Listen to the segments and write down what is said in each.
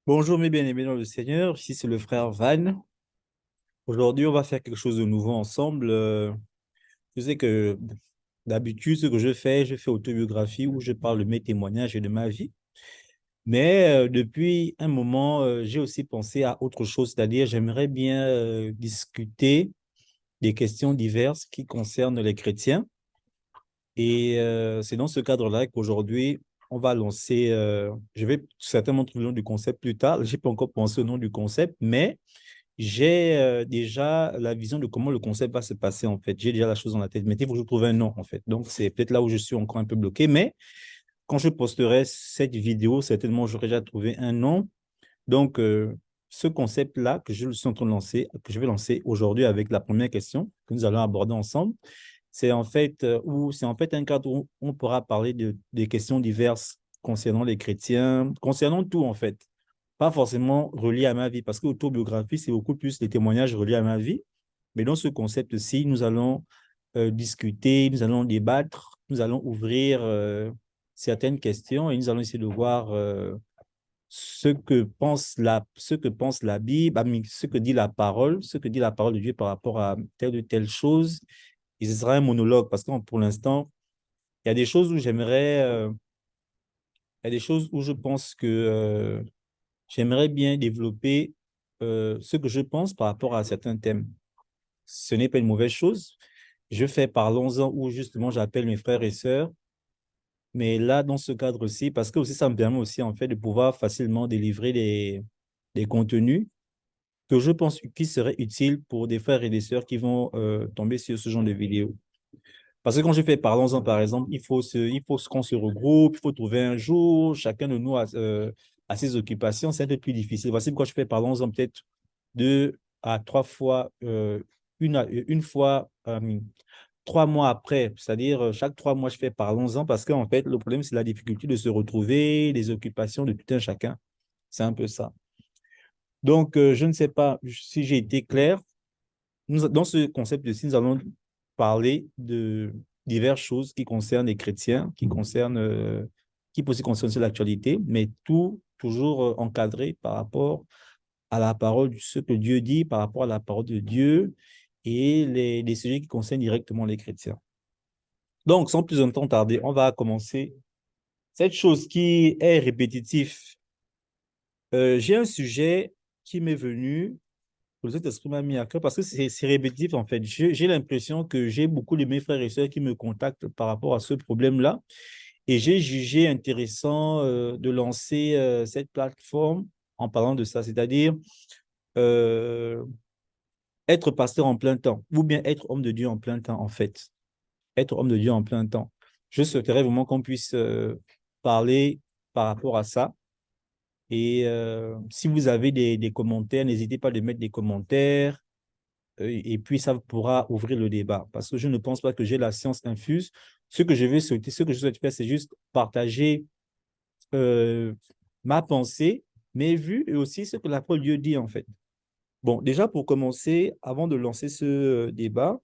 Bonjour mes bien-aimés dans le Seigneur, ici c'est le frère Van. Aujourd'hui, on va faire quelque chose de nouveau ensemble. Je sais que d'habitude, ce que je fais autobiographie où je parle de mes témoignages et de ma vie. Mais depuis un moment, j'ai aussi pensé à autre chose, c'est-à-dire j'aimerais bien discuter des questions diverses qui concernent les chrétiens. Et c'est dans ce cadre-là qu'aujourd'hui, on va lancer, je vais certainement trouver le nom du concept plus tard. Je n'ai pas encore pensé au nom du concept, mais j'ai déjà la vision de comment le concept va se passer, en fait. J'ai déjà la chose dans la tête. Mais il faut que je trouve un nom, en fait. Donc, c'est peut-être là où je suis encore un peu bloqué. Mais quand je posterai cette vidéo, certainement, j'aurai déjà trouvé un nom. Donc, ce concept-là que je suis en train de lancer, que je vais lancer aujourd'hui avec la première question que nous allons aborder ensemble, c'est en fait un cadre où on pourra parler des questions diverses concernant les chrétiens, concernant tout, en fait, pas forcément relié à ma vie, parce que l'autobiographie, c'est beaucoup plus des témoignages reliés à ma vie. Mais dans ce concept-ci, nous allons discuter, nous allons débattre, nous allons ouvrir certaines questions et nous allons essayer de voir ce que pense la Bible, ce que dit la parole, ce que dit la parole de Dieu par rapport à telle ou telle chose. Et ce sera un monologue, parce que pour l'instant, il y a des choses où il y a des choses où je pense que j'aimerais bien développer ce que je pense par rapport à certains thèmes. Ce n'est pas une mauvaise chose. Je fais Parlons-en où justement j'appelle mes frères et sœurs. Mais là, dans ce cadre-ci, parce que aussi ça me permet aussi en fait de pouvoir facilement délivrer des contenus que je pense qui seraient utiles pour des frères et des sœurs qui vont tomber sur ce genre de vidéos. Parce que quand je fais Parlons-en, par exemple, il faut qu'on se regroupe, il faut trouver un jour, chacun de nous a ses occupations, c'est un peu plus difficile. Voici pourquoi je fais Parlons-en peut-être 2 à 3 fois, une fois, 3 mois après, c'est-à-dire chaque 3 mois, je fais Parlons-en parce qu'en fait, le problème, c'est la difficulté de se retrouver, les occupations de tout un chacun. C'est un peu ça. Donc, je ne sais pas si j'ai été clair. Dans ce concept-ci, nous allons parler de diverses choses qui concernent les chrétiens, qui peuvent aussi concerner l'actualité, mais tout toujours encadré par rapport à la parole, ce que Dieu dit, par rapport à la parole de Dieu et les sujets qui concernent directement les chrétiens. Donc, sans plus longtemps tarder, on va commencer. Cette chose qui est répétitive, j'ai un sujet qui m'est venu, que le Saint-Esprit m'a mis à cœur parce que c'est répétitif en fait. J'ai l'impression que j'ai beaucoup de mes frères et sœurs qui me contactent par rapport à ce problème-là et j'ai jugé intéressant de lancer cette plateforme en parlant de ça, c'est-à-dire euh, être pasteur en plein temps ou bien être homme de Dieu en plein temps en fait. Être homme de Dieu en plein temps. Je souhaiterais vraiment qu'on puisse parler par rapport à ça. Et si vous avez des commentaires, n'hésitez pas à mettre des commentaires et puis ça pourra ouvrir le débat parce que je ne pense pas que j'ai la science infuse. Ce que je souhaite faire, c'est juste partager euh, ma pensée, mes vues et aussi ce que la parole de Dieu dit en fait. Bon, déjà pour commencer, avant de lancer ce débat,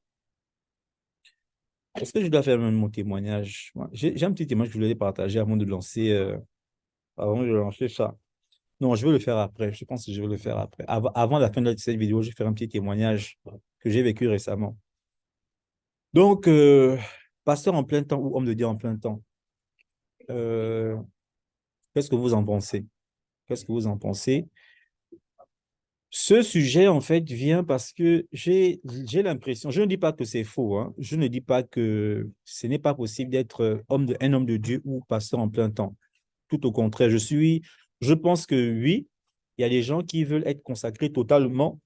est-ce que je dois faire même mon témoignage? J'ai un petit témoignage que je voulais partager avant de lancer ça. Non, je vais le faire après. Je pense que je vais le faire après. Avant la fin de cette vidéo, je vais faire un petit témoignage que j'ai vécu récemment. Donc, pasteur en plein temps ou homme de Dieu en plein temps, euh, qu'est-ce que vous en pensez? Qu'est-ce que vous en pensez? Ce sujet, en fait, vient parce que j'ai l'impression, je ne dis pas que c'est faux, hein, je ne dis pas que ce n'est pas possible d'être un homme de Dieu ou pasteur en plein temps. Tout au contraire, je pense que oui, il y a des gens qui veulent être consacrés totalement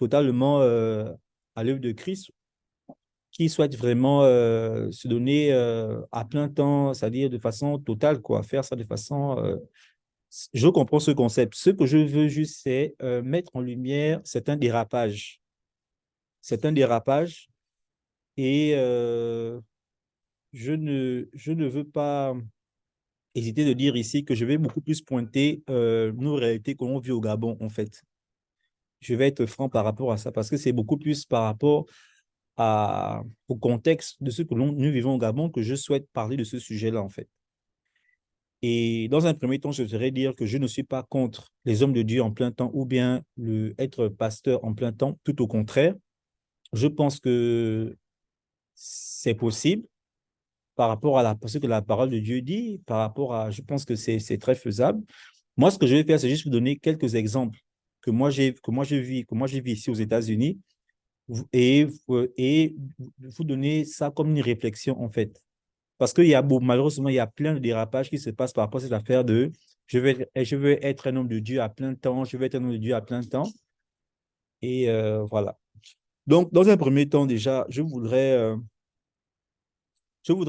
à l'œuvre de Christ, qui souhaitent vraiment se donner à plein temps, c'est-à-dire de façon totale, quoi, faire ça de façon. Je comprends ce concept. Ce que je veux juste, c'est mettre en lumière certains dérapages, et je ne veux pas hésiter de dire ici que je vais beaucoup plus pointer nos réalités que l'on vit au Gabon, en fait. Je vais être franc par rapport à ça parce que c'est beaucoup plus par rapport au contexte de ce que nous vivons au Gabon que je souhaite parler de ce sujet-là, en fait. Et dans un premier temps, je voudrais dire que je ne suis pas contre les hommes de Dieu en plein temps ou bien être pasteur en plein temps. Tout au contraire, je pense que c'est possible par rapport à ce que la parole de Dieu dit, je pense que c'est très faisable. Moi, ce que je vais faire, c'est juste vous donner quelques exemples que moi j'ai vu ici aux États-Unis et vous donner ça comme une réflexion, en fait. Parce qu'il y a, malheureusement, il y a plein de dérapages qui se passent par rapport à cette affaire de je veux être un homme de Dieu à plein temps, je veux être un homme de Dieu à plein temps. Et voilà. Donc, dans un premier temps, déjà, je voudrais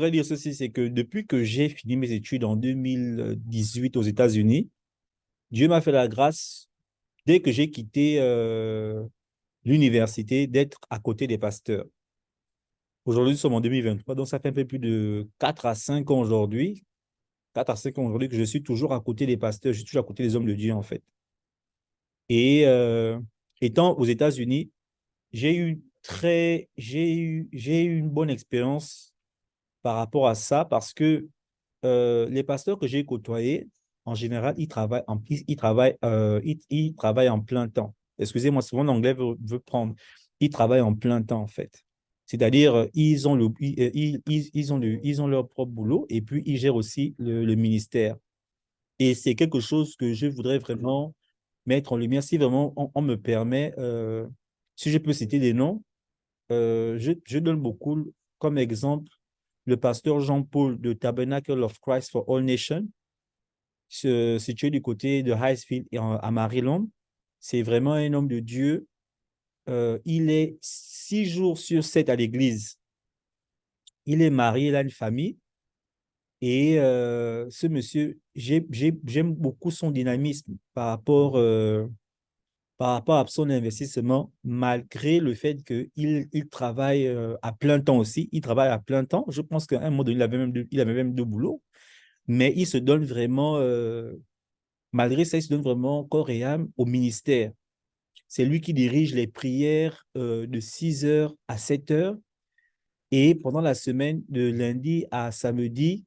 dire ceci, c'est que depuis que j'ai fini mes études en 2018 aux États-Unis, Dieu m'a fait la grâce, dès que j'ai quitté l'université, d'être à côté des pasteurs. Aujourd'hui, nous sommes en 2023, donc ça fait un peu plus de 4 à 5 ans aujourd'hui, 4 à 5 ans aujourd'hui que je suis toujours à côté des pasteurs, je suis toujours à côté des hommes de Dieu, en fait. Et étant aux États-Unis, j'ai eu une bonne expérience par rapport à ça parce que les pasteurs que j'ai côtoyés, en général, ils travaillent en plein temps. Excusez-moi, si mon anglais veut prendre. Ils travaillent en plein temps, en fait. C'est-à-dire, ils ont leur propre boulot et puis ils gèrent aussi le ministère. Et c'est quelque chose que je voudrais vraiment mettre en lumière. Si vraiment on me permet, si je peux citer des noms, je donne beaucoup comme exemple le pasteur Jean-Paul de Tabernacle of Christ for All Nations, situé du côté de Highfield à Maryland. C'est vraiment un homme de Dieu. Il est 6 jours sur 7 à l'église. Il est marié, il a une famille. Et ce monsieur, j'aime beaucoup son dynamisme par rapport à son investissement, malgré le fait qu'il travaille à plein temps aussi. Il travaille à plein temps. Je pense qu'à un moment donné, il avait même deux boulots, mais il se donne vraiment, malgré ça, il se donne vraiment corps et âme au ministère. C'est lui qui dirige les prières de 6 heures à 7 heures. Et pendant la semaine, de lundi à samedi,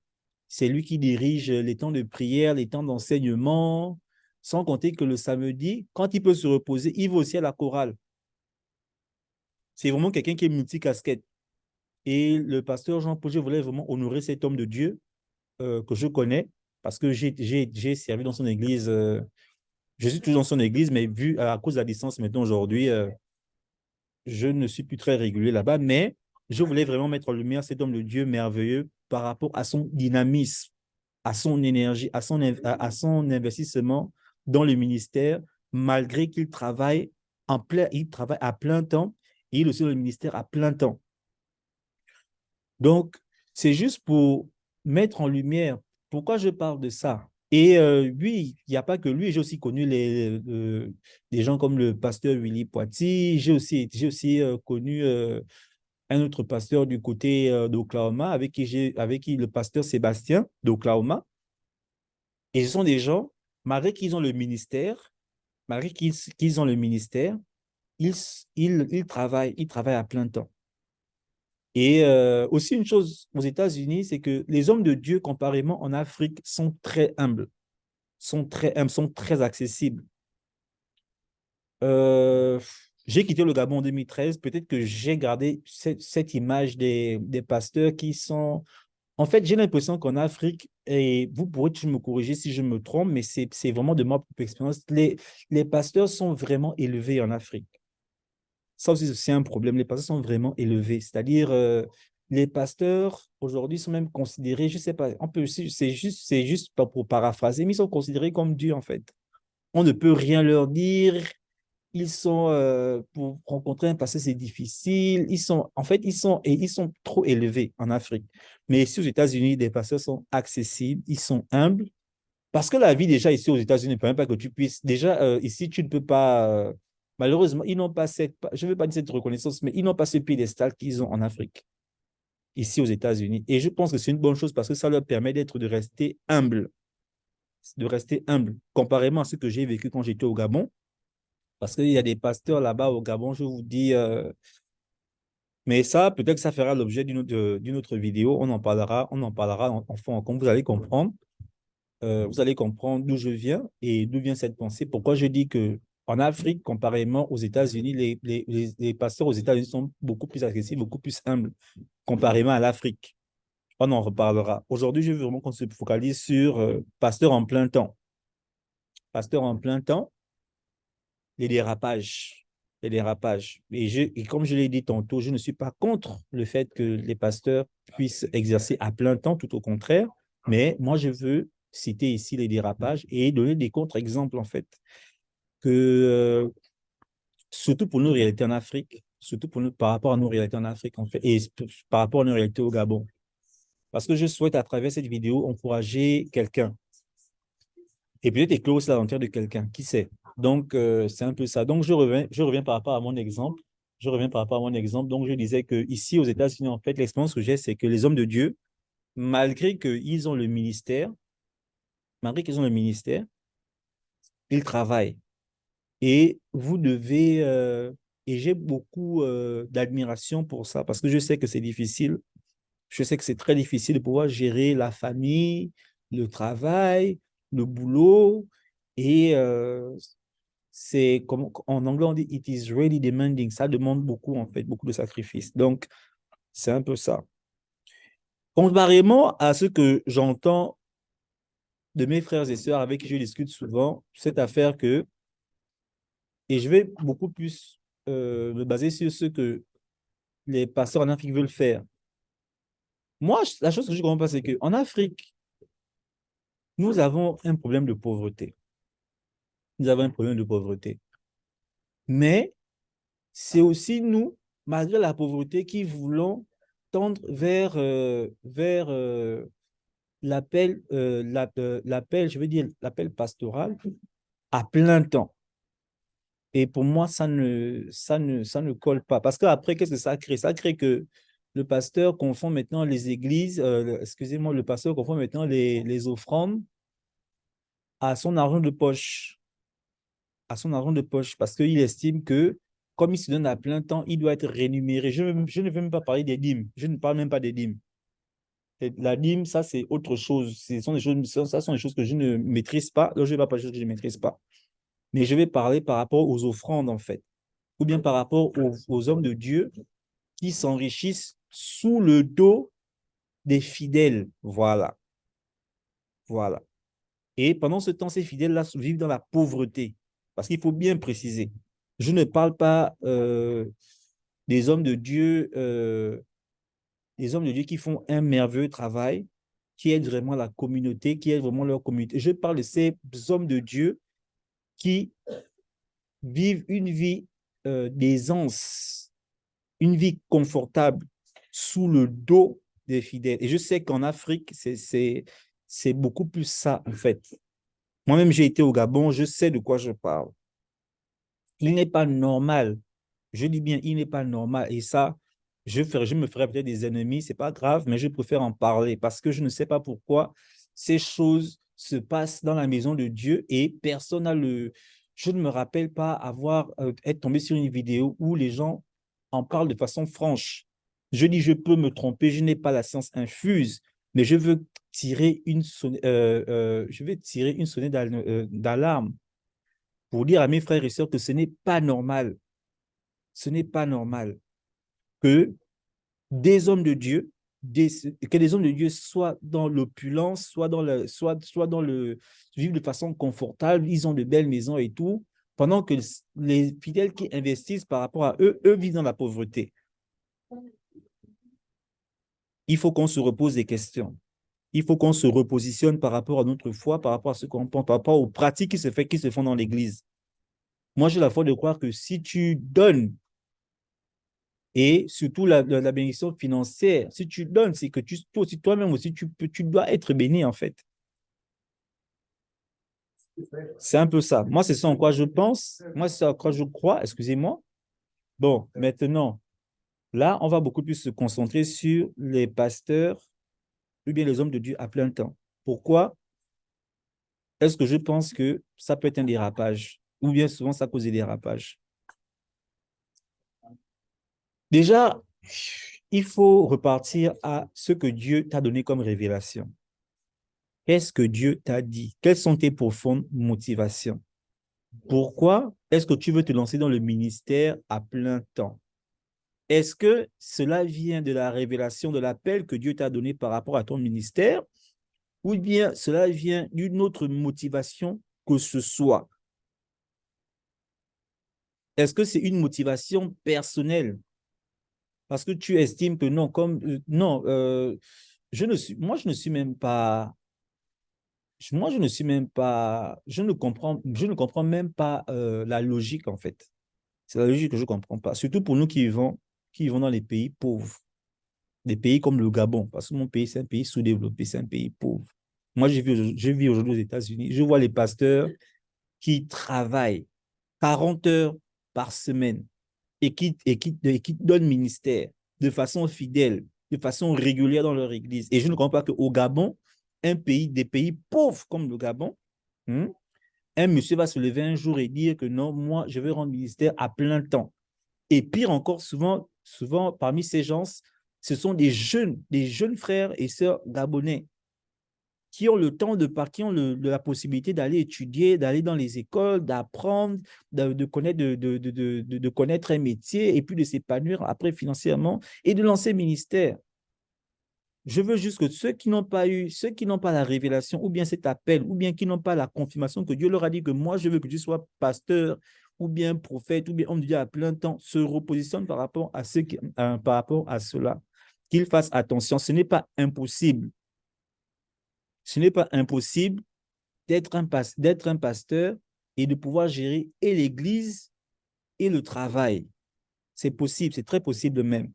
c'est lui qui dirige les temps de prière, les temps d'enseignement, sans compter que le samedi, quand il peut se reposer, il va aussi à la chorale. C'est vraiment quelqu'un qui est multicasquette. Et le pasteur Jean-Paul, je voulais vraiment honorer cet homme de Dieu que je connais parce que j'ai servi dans son église. Je suis toujours dans son église, mais vu à cause de la distance maintenant aujourd'hui, je ne suis plus très régulier là-bas. Mais je voulais vraiment mettre en lumière cet homme de Dieu merveilleux par rapport à son dynamisme, à son énergie, à son investissement dans le ministère, malgré il travaille à plein temps et il est aussi dans le ministère à plein temps. Donc, c'est juste pour mettre en lumière pourquoi je parle de ça. Et lui, il n'y a pas que lui, j'ai aussi connu des gens comme le pasteur Willy Poiti, j'ai aussi connu un autre pasteur du côté d'Oklahoma, avec qui le pasteur Sébastien d'Oklahoma. Et ce sont des gens, malgré qu'ils ont le ministère, malgré qu'ils ont le ministère, ils, ils travaillent à plein temps. Et aussi une chose aux États-Unis, c'est que les hommes de Dieu, comparément en Afrique, sont très humbles, sont très accessibles. Euh, j'ai quitté le Gabon en 2013. Peut-être que j'ai gardé cette image des pasteurs qui sont... En fait, j'ai l'impression qu'en Afrique, et vous pourrez toujours me corriger si je me trompe, mais c'est vraiment de ma propre expérience, les pasteurs sont vraiment élevés en Afrique. Ça aussi, c'est un problème. Les pasteurs sont vraiment élevés. C'est-à-dire, les pasteurs, aujourd'hui, sont même considérés, je ne sais pas, on peut aussi, c'est juste pas pour paraphraser, mais ils sont considérés comme Dieu, en fait. On ne peut rien leur dire. Ils sont, pour rencontrer un pasteur, c'est difficile. En fait, ils sont trop élevés en Afrique. Mais ici, aux États-Unis, les pasteurs sont accessibles, ils sont humbles. Parce que la vie, déjà, ici aux États-Unis, ne permet pas que tu puisses. Déjà, ici, tu ne peux pas. Malheureusement, ils n'ont pas je ne veux pas dire cette reconnaissance, mais ils n'ont pas ce piédestal qu'ils ont en Afrique, ici aux États-Unis. Et je pense que c'est une bonne chose parce que ça leur permet de rester humble, comparément à ce que j'ai vécu quand j'étais au Gabon. Parce qu'il y a des pasteurs là-bas au Gabon, je vous dis. Mais ça, peut-être que ça fera l'objet d'une autre vidéo. On en parlera en fond, comme vous allez comprendre. vous allez comprendre d'où je viens et d'où vient cette pensée. Pourquoi je dis que en Afrique, comparément aux États-Unis, les pasteurs aux États-Unis sont beaucoup plus accessibles, beaucoup plus humbles, comparément à l'Afrique. On en reparlera. Aujourd'hui, je veux vraiment qu'on se focalise sur pasteur en plein temps. Pasteur en plein temps, les dérapages. Les dérapages. Et comme je l'ai dit tantôt, je ne suis pas contre le fait que les pasteurs puissent exercer à plein temps, tout au contraire. Mais moi, je veux citer ici les dérapages et donner des contre-exemples, en fait, que surtout pour nos réalités en Afrique, surtout par rapport à nos réalités en Afrique, en fait, et par rapport à nos réalités au Gabon. Parce que je souhaite, à travers cette vidéo, encourager quelqu'un et peut-être éclore la lanterne de quelqu'un, qui sait. Donc, c'est un peu ça. Donc, je reviens par rapport à mon exemple. Je reviens par rapport à mon exemple. Donc, je disais que ici aux États-Unis, en fait, l'expérience que j'ai, c'est que les hommes de Dieu, malgré qu'ils ont le ministère, malgré qu'ils ont le ministère, ils travaillent. Et vous devez, et j'ai beaucoup d'admiration pour ça, parce que je sais que c'est difficile. Je sais que c'est très difficile de pouvoir gérer la famille, le travail, le boulot. Et c'est comme en anglais, on dit it is really demanding. Ça demande beaucoup, en fait, beaucoup de sacrifices. Donc, c'est un peu ça. Comparément à ce que j'entends de mes frères et sœurs avec qui je discute souvent, cette affaire que, et je vais beaucoup plus me baser sur ce que les pasteurs en Afrique veulent faire. Moi, la chose que je comprends pas, c'est qu'en Afrique, nous avons un problème de pauvreté. Nous avons un problème de pauvreté. Mais c'est aussi nous, malgré la pauvreté, qui voulons tendre vers l'appel, je veux dire, l'appel pastoral à plein temps. Et pour moi, ça ne colle pas. Parce qu'après, qu'est-ce que ça crée? Ça crée que le pasteur confond maintenant les églises, excusez-moi, le pasteur confond maintenant les offrandes à son argent de poche. À son argent de poche. Parce qu'il estime que, comme il se donne à plein temps, il doit être rémunéré. Je ne veux même pas parler des dîmes. Je ne parle même pas des dîmes. Et la dîme, ça, c'est autre chose. Ça sont des choses que je ne maîtrise pas. Donc, je ne vais pas parler des choses que je ne maîtrise pas. Mais je vais parler par rapport aux offrandes, en fait. Ou bien par rapport aux hommes de Dieu qui s'enrichissent sous le dos des fidèles. Voilà. Voilà. Et pendant ce temps, ces fidèles-là vivent dans la pauvreté. Parce qu'il faut bien préciser. Je ne parle pas des hommes de Dieu, des hommes de Dieu qui font un merveilleux travail, qui aident vraiment la communauté, qui aident vraiment leur communauté. Je parle de ces hommes de Dieu qui vivent une vie d'aisance, une vie confortable sous le dos des fidèles. Et je sais qu'en Afrique, c'est beaucoup plus ça, en fait. Moi-même, j'ai été au Gabon, je sais de quoi je parle. Il n'est pas normal, je dis bien, il n'est pas normal. Et ça, je me ferai peut-être des ennemis, c'est pas grave, mais je préfère en parler parce que je ne sais pas pourquoi ces choses se passent dans la maison de Dieu et personne n'a le. Je ne me rappelle pas être tombé sur une vidéo où les gens en parlent de façon franche. Je dis, je peux me tromper, je n'ai pas la science infuse, mais je vais tirer une sonnette d'alarme pour dire à mes frères et sœurs que ce n'est pas normal. Ce n'est pas normal que des hommes de Dieu, que les hommes de Dieu soient dans l'opulence, soit dans le vivre de façon confortable, ils ont de belles maisons et tout, pendant que les fidèles qui investissent par rapport à eux, eux vivent dans la pauvreté. Il faut qu'on se repose des questions. Il faut qu'on se repositionne par rapport à notre foi, par rapport à ce qu'on pense, par rapport aux pratiques qui se font dans l'Église. Moi, j'ai la foi de croire que si tu donnes, et surtout la bénédiction financière, si tu donnes, c'est que toi aussi, toi-même aussi, tu dois être béni, en fait. C'est un peu ça. Moi, c'est ça en quoi je pense. Moi, c'est ça en quoi je crois. Excusez-moi. Bon, maintenant, là, on va beaucoup plus se concentrer sur les pasteurs ou bien les hommes de Dieu à plein temps. Pourquoi est-ce que je pense que ça peut être un dérapage ou bien souvent ça cause des dérapages? Déjà, il faut repartir à ce que Dieu t'a donné comme révélation. Qu'est-ce que Dieu t'a dit? Quelles sont tes profondes motivations? Pourquoi est-ce que tu veux te lancer dans le ministère à plein temps? Est-ce que cela vient de la révélation de l'appel que Dieu t'a donné par rapport à ton ministère ou bien cela vient d'une autre motivation que ce soit? Est-ce que c'est une motivation personnelle? Parce que tu estimes que non, non, moi je ne suis même pas, moi je ne suis même pas, je ne comprends même pas la logique en fait. C'est la logique que je ne comprends pas. Surtout pour nous qui vivons dans les pays pauvres, des pays comme le Gabon, parce que mon pays c'est un pays sous-développé, c'est un pays pauvre. Moi je vis aujourd'hui aux États-Unis, je vois les pasteurs qui travaillent 40 heures par semaine et qui donnent ministère de façon fidèle, de façon régulière dans leur église. Et je ne comprends pas qu'au Gabon, des pays pauvres comme le Gabon, hein, un monsieur va se lever un jour et dire que non, moi, je veux rendre ministère à plein temps. Et pire encore, souvent parmi ces gens, ce sont des jeunes frères et sœurs gabonais qui ont le temps qui ont la possibilité d'aller étudier, d'aller dans les écoles, d'apprendre, de connaître, de connaître un métier et puis de s'épanouir après financièrement et de lancer ministère. Je veux juste que ceux qui n'ont pas la révélation ou bien cet appel ou bien qui n'ont pas la confirmation que Dieu leur a dit que moi, je veux que tu sois pasteur ou bien prophète ou bien homme de Dieu à plein temps, se repositionnent par rapport à cela. Qu'ils fassent attention. Ce n'est pas impossible. Ce n'est pas impossible d'être un pasteur et de pouvoir gérer et l'Église et le travail. C'est possible, c'est très possible même.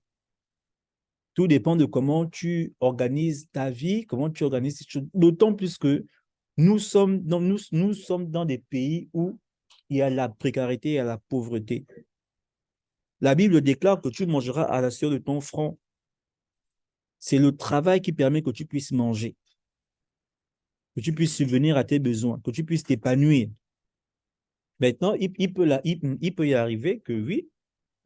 Tout dépend de comment tu organises ta vie, comment tu organises ces choses. D'autant plus que nous sommes dans des pays où il y a la précarité et la pauvreté. La Bible déclare que tu mangeras à la sueur de ton front. C'est le travail qui permet que tu puisses manger, que tu puisses subvenir à tes besoins, que tu puisses t'épanouir. Maintenant, il peut y arriver que oui,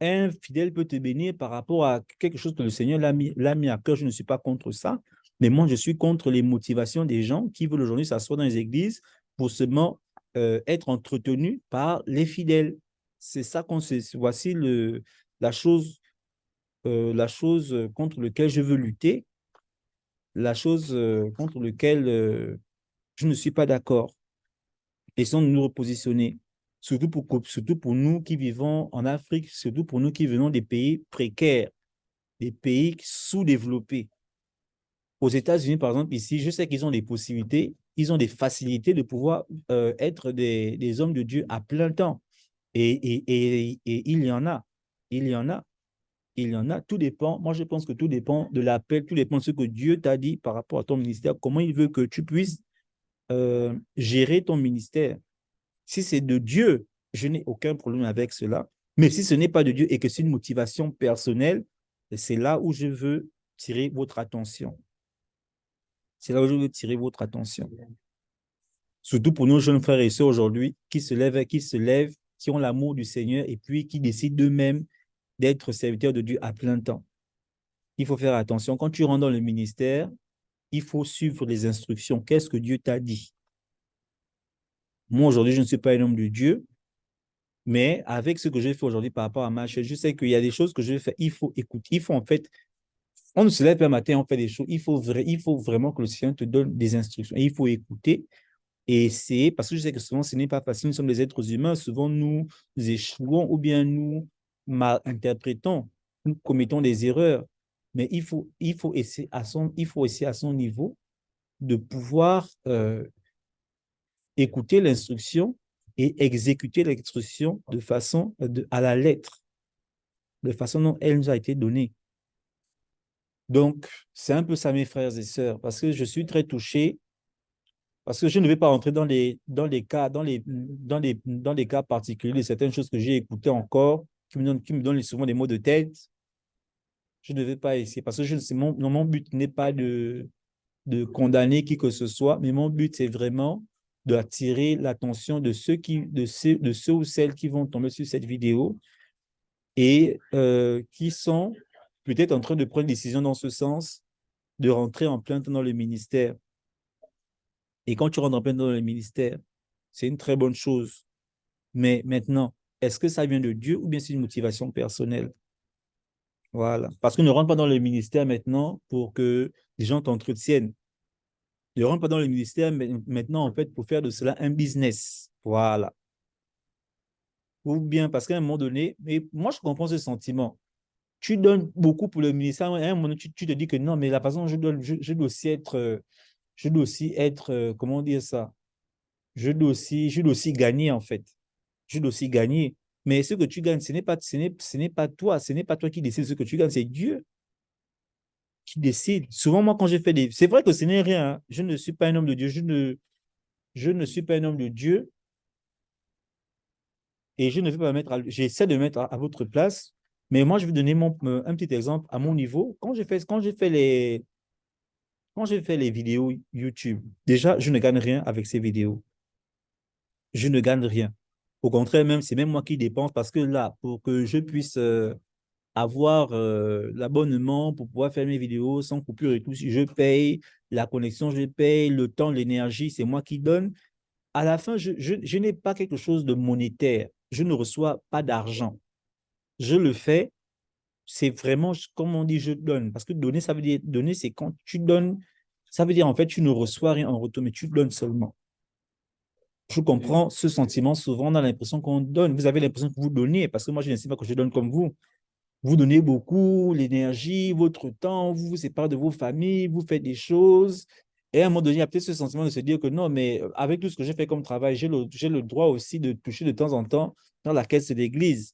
un fidèle peut te bénir par rapport à quelque chose que le Seigneur l'a mis à cœur. Je ne suis pas contre ça, mais moi, je suis contre les motivations des gens qui veulent aujourd'hui s'asseoir dans les églises pour seulement être entretenus par les fidèles. C'est ça voici la chose contre laquelle je veux lutter, la chose contre laquelle je ne suis pas d'accord. Et sans nous repositionner. Surtout pour nous qui vivons en Afrique, surtout pour nous qui venons des pays précaires, des pays sous-développés. Aux États-Unis, par exemple, ici, je sais qu'ils ont des possibilités, ils ont des facilités de pouvoir être des hommes de Dieu à plein temps. Et il y en a. Il y en a. Il y en a. Tout dépend. Moi, je pense que tout dépend de l'appel, tout dépend de ce que Dieu t'a dit par rapport à ton ministère, comment il veut que tu puisses gérer ton ministère. Si c'est de Dieu, je n'ai aucun problème avec cela. Mais si ce n'est pas de Dieu et que c'est une motivation personnelle, c'est là où je veux tirer votre attention. C'est là où je veux tirer votre attention. Surtout pour nos jeunes frères et sœurs aujourd'hui qui ont l'amour du Seigneur et puis qui décident d'eux-mêmes d'être serviteurs de Dieu à plein temps. Il faut faire attention. Quand tu rentres dans le ministère, il faut suivre les instructions. Qu'est-ce que Dieu t'a dit? Moi, aujourd'hui, je ne suis pas un homme de Dieu. Mais avec ce que je fais aujourd'hui par rapport à ma chaîne, je sais qu'il y a des choses que je vais faire. Il faut écouter. Il faut en fait, on se lève un matin, on fait des choses. Il faut vraiment que le Seigneur te donne des instructions. Et il faut écouter et essayer, parce que je sais que souvent ce n'est pas facile. Nous sommes des êtres humains. Souvent nous échouons ou bien nous mal interprétons, nous commettons des erreurs. Mais il faut essayer à son niveau de pouvoir écouter l'instruction et exécuter l'instruction de façon à la lettre, de façon dont elle nous a été donnée. Donc, c'est un peu ça, mes frères et sœurs, parce que je suis très touché, parce que je ne vais pas rentrer dans les cas particuliers de certaines choses que j'ai écoutées encore, qui me donnent souvent des mots de tête. Je ne vais pas essayer, parce que mon but n'est pas de condamner qui que ce soit, mais mon but, c'est vraiment d'attirer l'attention de ceux ou celles qui vont tomber sur cette vidéo et qui sont peut-être en train de prendre une décision dans ce sens, de rentrer en plein temps dans le ministère. Et quand tu rentres en plein dans le ministère, c'est une très bonne chose. Mais maintenant, est-ce que ça vient de Dieu ou bien c'est une motivation personnelle? Voilà. Parce que ne rentre pas dans le ministère maintenant pour que les gens t'entretiennent. Ne rentre pas dans le ministère maintenant, en fait, pour faire de cela un business. Voilà. Ou bien parce qu'à un moment donné, mais moi, je comprends ce sentiment. Tu donnes beaucoup pour le ministère, à un moment donné, tu te dis que non, mais la façon dont je donne, je dois aussi être, comment dire ça? Je dois aussi gagner, en fait. Je dois aussi gagner. Mais ce que tu gagnes, ce n'est pas toi. Ce n'est pas toi qui décide ce que tu gagnes, c'est Dieu qui décide. Souvent, moi, quand j'ai fait des... C'est vrai que ce n'est rien, hein. Je ne suis pas un homme de Dieu. Je ne suis pas un homme de Dieu et je ne vais pas mettre... J'essaie de mettre à votre place. Mais moi, je vais donner un petit exemple à mon niveau. Quand j'ai fait les vidéos YouTube, déjà, je ne gagne rien avec ces vidéos. Je ne gagne rien. Au contraire, même, c'est même moi qui dépense parce que là, pour que je puisse avoir l'abonnement pour pouvoir faire mes vidéos sans coupure et tout, si je paye la connexion, je paye le temps, l'énergie, c'est moi qui donne. À la fin, je n'ai pas quelque chose de monétaire. Je ne reçois pas d'argent. Je le fais, c'est vraiment, comme on dit, je donne. Parce que donner, ça veut dire, donner, c'est quand tu donnes, ça veut dire en fait, tu ne reçois rien en retour, mais tu donnes seulement. Je comprends ce sentiment. Souvent, on a l'impression qu'on donne. Vous avez l'impression que vous donnez, parce que moi, je ne sais pas que je donne comme vous. Vous donnez beaucoup, l'énergie, votre temps, vous vous séparez de vos familles, vous faites des choses. Et à un moment donné, il y a peut-être ce sentiment de se dire que non, mais avec tout ce que j'ai fait comme travail, j'ai le droit aussi de toucher de temps en temps dans la caisse de l'église.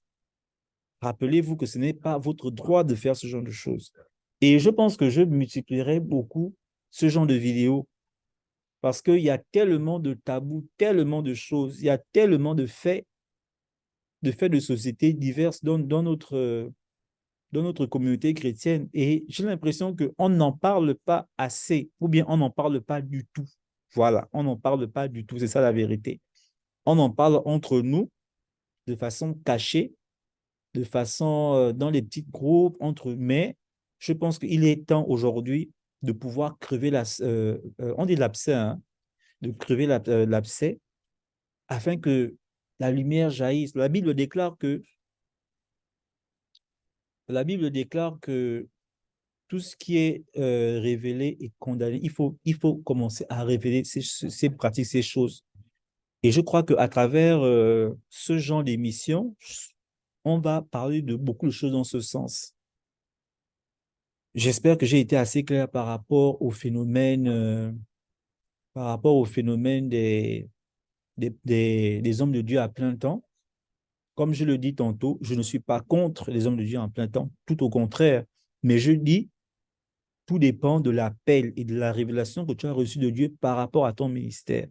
Rappelez-vous que ce n'est pas votre droit de faire ce genre de choses. Et je pense que je multiplierai beaucoup ce genre de vidéos parce qu'il y a tellement de tabous, tellement de choses, il y a tellement de faits de société diverses dans notre communauté chrétienne. Et j'ai l'impression qu'on n'en parle pas assez, ou bien on n'en parle pas du tout. Voilà, on n'en parle pas du tout, c'est ça la vérité. On en parle entre nous de façon cachée, de façon dans les petits groupes entre eux. Mais je pense qu'il est temps aujourd'hui de pouvoir crever on dit l'abcès, hein, de crever l'abcès afin que la lumière jaillisse. La Bible déclare que tout ce qui est révélé est condamné. Il faut commencer à révéler ces pratiques, ces choses. Et je crois qu'à travers ce genre d'émission, on va parler de beaucoup de choses dans ce sens. J'espère que j'ai été assez clair par rapport au phénomène des hommes de Dieu à plein temps. Comme je le dis tantôt, je ne suis pas contre les hommes de Dieu en plein temps, tout au contraire. Mais je dis tout dépend de l'appel et de la révélation que tu as reçue de Dieu par rapport à ton ministère.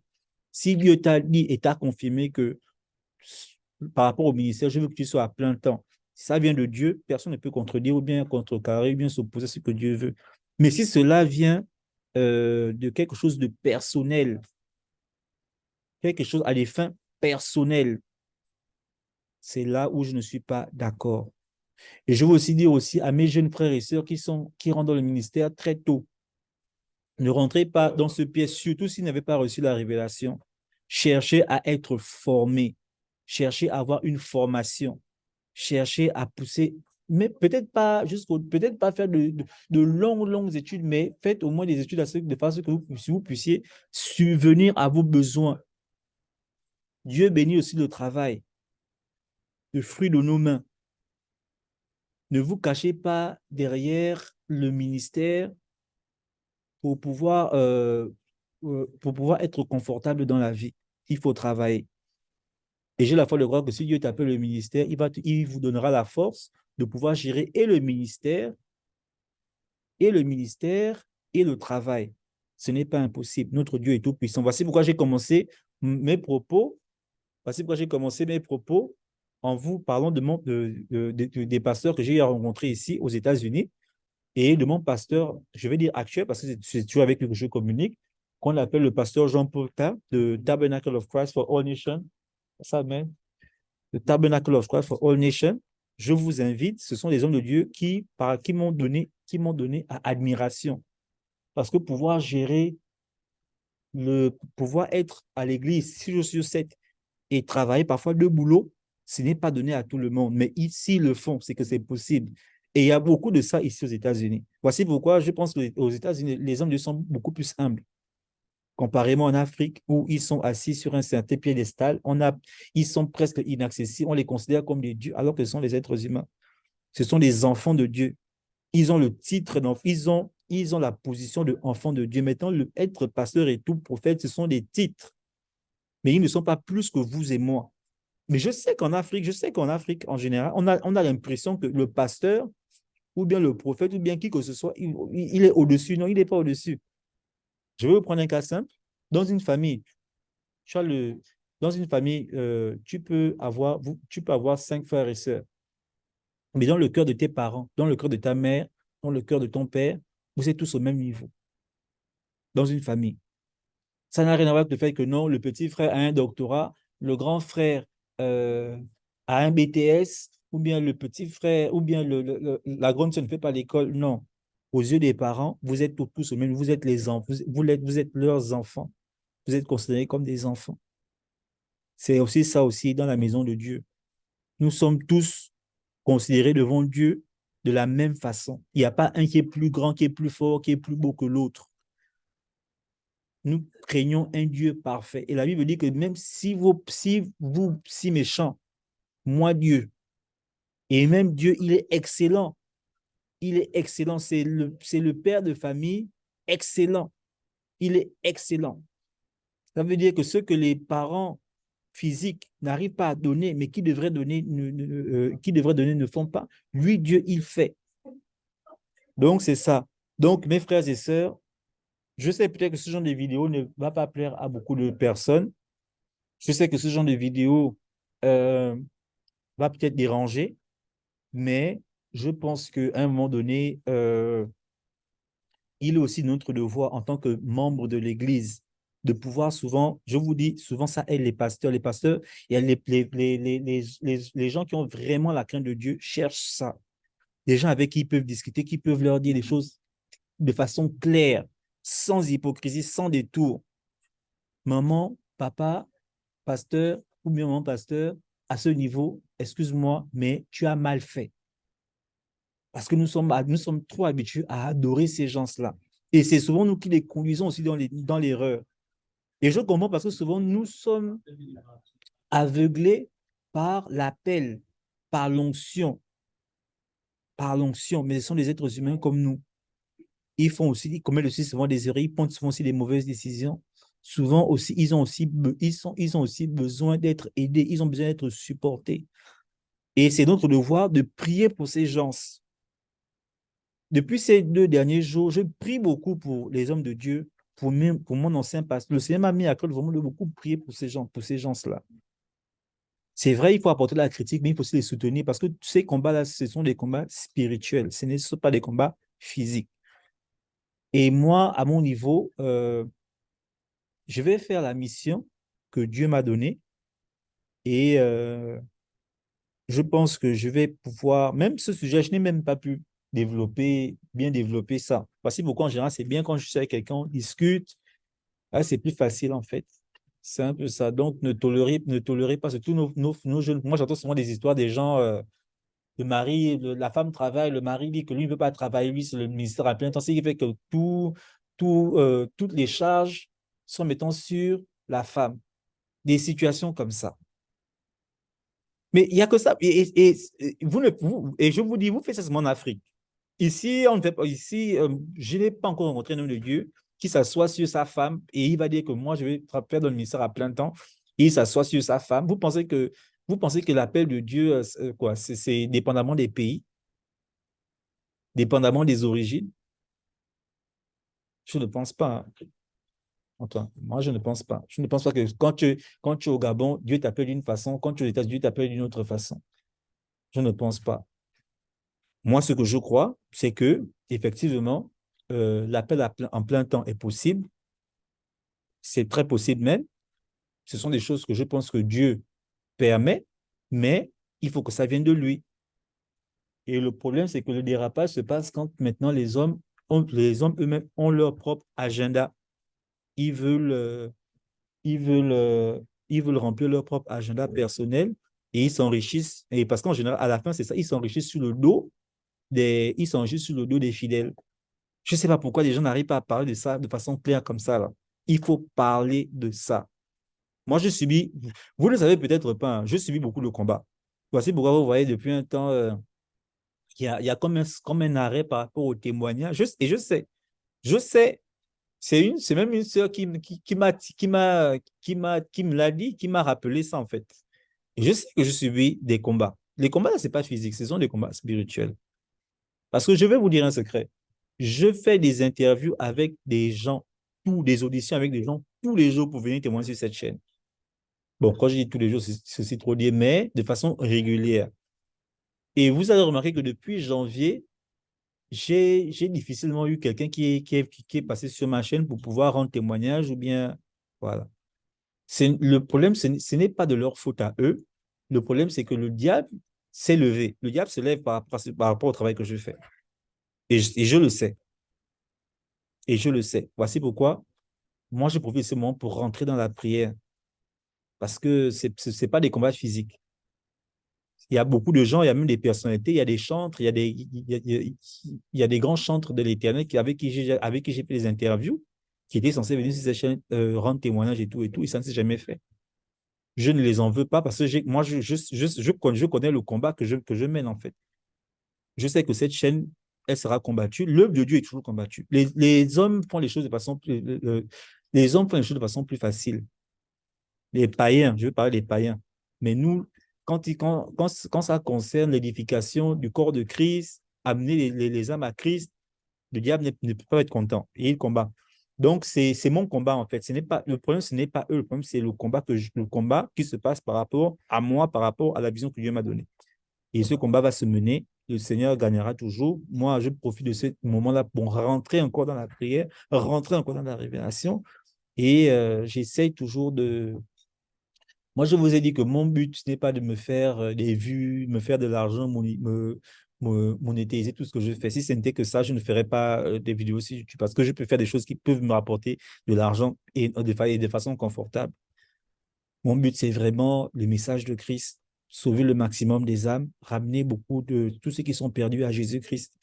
Si Dieu t'a dit et t'a confirmé que par rapport au ministère, je veux que tu sois à plein temps, si ça vient de Dieu, personne ne peut contredire ou bien contrecarrer ou bien s'opposer à ce que Dieu veut. Mais si cela vient de quelque chose de personnel, quelque chose à des fins personnelles, c'est là où je ne suis pas d'accord. Et je veux aussi dire aussi à mes jeunes frères et sœurs qui rentrent dans le ministère très tôt, ne rentrez pas dans ce piège, surtout s'ils n'avaient pas reçu la révélation. Cherchez à être formé. Cherchez à avoir une formation. Cherchez à pousser, mais peut-être pas faire de longues études, mais faites au moins des études de façon que vous puissiez subvenir à vos besoins. Dieu bénit aussi le travail, le fruit de nos mains. Ne vous cachez pas derrière le ministère pour pour pouvoir être confortable dans la vie. Il faut travailler. Et j'ai la foi de croire que si Dieu t'appelle le ministère, il vous donnera la force de pouvoir gérer et le ministère et le travail. Ce n'est pas impossible. Notre Dieu est tout puissant. Voici pourquoi j'ai commencé mes propos. Voici pourquoi j'ai commencé mes propos en vous parlant des pasteurs que j'ai rencontrés ici aux États-Unis et de mon pasteur, je vais dire actuel, parce que c'est toujours avec lui que je communique, qu'on appelle le pasteur Jean-Paul de Tabernacle of Christ for All Nations. Ça même, le Tabernacle of Christ for All Nations. Je vous invite, ce sont des hommes de Dieu qui m'ont donné à admiration. Parce que pouvoir gérer pouvoir être à l'église 6 jours sur 7 et travailler parfois deux boulots, ce n'est pas donné à tout le monde. Mais ici, ils le font, c'est que c'est possible. Et il y a beaucoup de ça ici aux États-Unis. Voici pourquoi je pense qu'aux États-Unis, les hommes de Dieu sont beaucoup plus humbles. Comparément en Afrique, où ils sont assis sur un certain piédestal, ils sont presque inaccessibles, on les considère comme des dieux, alors que ce sont les êtres humains. Ce sont des enfants de Dieu. Ils ont le titre, ils ont la position d'enfant de Dieu. Maintenant, être pasteur et tout, prophète, ce sont des titres, mais ils ne sont pas plus que vous et moi. Mais je sais qu'en Afrique, en général, on a l'impression que le pasteur, ou bien le prophète, ou bien qui que ce soit, il est au-dessus. Non, il n'est pas au-dessus. Je vais vous prendre un cas simple. Dans une famille, tu as le, dans une famille, tu peux avoir 5 frères et sœurs. Mais dans le cœur de tes parents, dans le cœur de ta mère, dans le cœur de ton père, vous êtes tous au même niveau dans une famille. Ça n'a rien à voir avec le fait que non, le petit frère a un doctorat, le grand frère euh, a un BTS, ou bien le petit frère, ou bien la grande sœur ne fait pas l'école. Non. Aux yeux des parents, vous êtes tous au même, vous êtes les enfants, vous êtes leurs enfants. Vous êtes considérés comme des enfants. C'est aussi ça aussi dans la maison de Dieu. Nous sommes tous considérés devant Dieu de la même façon. Il n'y a pas un qui est plus grand, qui est plus fort, qui est plus beau que l'autre. Nous craignons un Dieu parfait. Et la Bible dit que même si méchant, moi Dieu, et même Dieu, il est excellent. Il est excellent. C'est le père de famille excellent. Il est excellent. Ça veut dire que ce que les parents physiques n'arrivent pas à donner, mais qui devraient donner ne font pas. Lui, Dieu, il fait. Donc, c'est ça. Donc, mes frères et sœurs, je sais peut-être que ce genre de vidéo ne va pas plaire à beaucoup de personnes. Je sais que ce genre de vidéo euh, va peut-être déranger, mais je pense qu'à un moment donné, il est aussi notre devoir en tant que membre de l'Église de pouvoir souvent, je vous dis, souvent ça aide les pasteurs. Les pasteurs, il y a les gens qui ont vraiment la crainte de Dieu cherchent ça. Des gens avec qui ils peuvent discuter, qui peuvent leur dire des choses de façon claire, sans hypocrisie, sans détour. Maman, papa, pasteur, ou bien maman, pasteur, à ce niveau, excuse-moi, mais tu as mal fait. Parce que nous sommes trop habitués à adorer ces gens-là. Et c'est souvent nous qui les conduisons aussi dans l'erreur. Et je comprends parce que souvent nous sommes aveuglés par l'appel, par l'onction, mais ce sont des êtres humains comme nous. Ils commettent aussi souvent des erreurs, ils prennent souvent aussi des mauvaises décisions. Souvent aussi, ils ont aussi besoin d'être aidés, ils ont besoin d'être supportés. Et c'est notre devoir de prier pour ces gens. Depuis ces 2 derniers jours, je prie beaucoup pour les hommes de Dieu, pour mon ancien pasteur. Le Seigneur m'a mis à cœur vraiment de beaucoup prier pour ces gens-là. C'est vrai, il faut apporter la critique, mais il faut aussi les soutenir parce que ces combats-là, ce sont des combats spirituels, ce ne sont pas des combats physiques. Et moi, à mon niveau, je vais faire la mission que Dieu m'a donnée et je pense que je vais pouvoir, même ce sujet, je n'ai même pas pu bien développer ça. Voici pourquoi en général, c'est bien quand je suis avec quelqu'un, on discute, là, c'est plus facile en fait. C'est un peu ça. Donc, ne tolérez pas, surtout nos jeunes. Moi, j'entends souvent des histoires des gens, la femme travaille, le mari dit que lui ne veut pas travailler, lui, c'est le ministère à plein temps. Ce qui fait que toutes les charges sont mettant sur la femme. Des situations comme ça. Mais il n'y a que ça. Et je vous dis, vous faites ça seulement en Afrique. Ici, on ne fait pas, ici, je n'ai pas encore rencontré un homme de Dieu qui s'assoit sur sa femme et il va dire que moi, je vais faire dans le ministère à plein temps. Et il s'assoit sur sa femme. Vous pensez que l'appel de Dieu, quoi, c'est dépendamment des pays, dépendamment des origines? Je ne pense pas, hein. Antoine, moi, je ne pense pas. Je ne pense pas que quand tu es au Gabon, Dieu t'appelle d'une façon, quand tu es aux États-Unis, Dieu t'appelle d'une autre façon. Je ne pense pas. Moi, ce que je crois, c'est que effectivement, l'appel en plein temps est possible. C'est très possible même. Ce sont des choses que je pense que Dieu permet, mais il faut que ça vienne de lui. Et le problème, c'est que le dérapage se passe quand maintenant les hommes eux-mêmes ont leur propre agenda. ils veulent, ils veulent, ils veulent remplir leur propre agenda personnel et ils s'enrichissent. Et parce qu'en général, à la fin, c'est ça, ils s'enrichissent sur le dos ils s'enrichissent sur le dos des fidèles. Je ne sais pas pourquoi les gens n'arrivent pas à parler de ça de façon claire comme ça, là. Il faut parler de ça. Moi, je subis, vous ne le savez peut-être pas, hein, je subis beaucoup le combat. Voici pourquoi vous voyez depuis un temps, il y a comme un arrêt par rapport au témoignage. Et je sais, c'est même une sœur qui me l'a dit, qui m'a rappelé ça en fait. Et je sais que je subis des combats. Les combats, ce n'est pas physique, ce sont des combats spirituels. Parce que je vais vous dire un secret. Je fais des interviews avec des gens, des auditions avec des gens tous les jours pour venir témoigner sur cette chaîne. Bon, quand je dis tous les jours, c'est trop dire, mais de façon régulière. Et vous allez remarquer que depuis janvier, j'ai difficilement eu quelqu'un qui est passé sur ma chaîne pour pouvoir rendre témoignage ou bien, voilà. Le problème, ce n'est pas de leur faute à eux. Le problème, c'est que le diable s'est levé. Le diable se lève par rapport au travail que je fais. Et je le sais. Et je le sais. Voici pourquoi moi, je profite de ce moment pour rentrer dans la prière. Parce que ce n'est pas des combats physiques. Il y a beaucoup de gens, il y a même des personnalités, il y a des chantres, il y a des grands chantres de l'Éternel avec qui j'ai fait des interviews, qui étaient censés venir sur cette chaîne rendre témoignage et ça ne s'est jamais fait. Je ne les en veux pas parce que moi, je connais le combat que je mène en fait. Je sais que cette chaîne, elle sera combattue. L'œuvre de Dieu est toujours combattue. Les hommes font les choses de façon plus, les hommes font les choses de façon plus facile. Les païens, je veux parler des païens. Mais nous, quand ça concerne l'édification du corps de Christ, amener les âmes à Christ, le diable ne peut pas être content et il combat. Donc, c'est mon combat en fait. Le problème, ce n'est pas eux. Le problème, c'est le combat qui se passe par rapport à moi, par rapport à la vision que Dieu m'a donnée. Et ce combat va se mener. Le Seigneur gagnera toujours. Moi, je profite de ce moment-là pour rentrer encore dans la prière, rentrer encore dans la révélation. Et j'essaye toujours de, moi, je vous ai dit que mon but, ce n'est pas de me faire des vues, me faire de l'argent, monétiser tout ce que je fais. Si ce n'était que ça, je ne ferais pas des vidéos sur YouTube parce que je peux faire des choses qui peuvent me rapporter de l'argent et de façon confortable. Mon but, c'est vraiment le message de Christ, sauver le maximum des âmes, ramener beaucoup de tous ceux qui sont perdus à Jésus-Christ.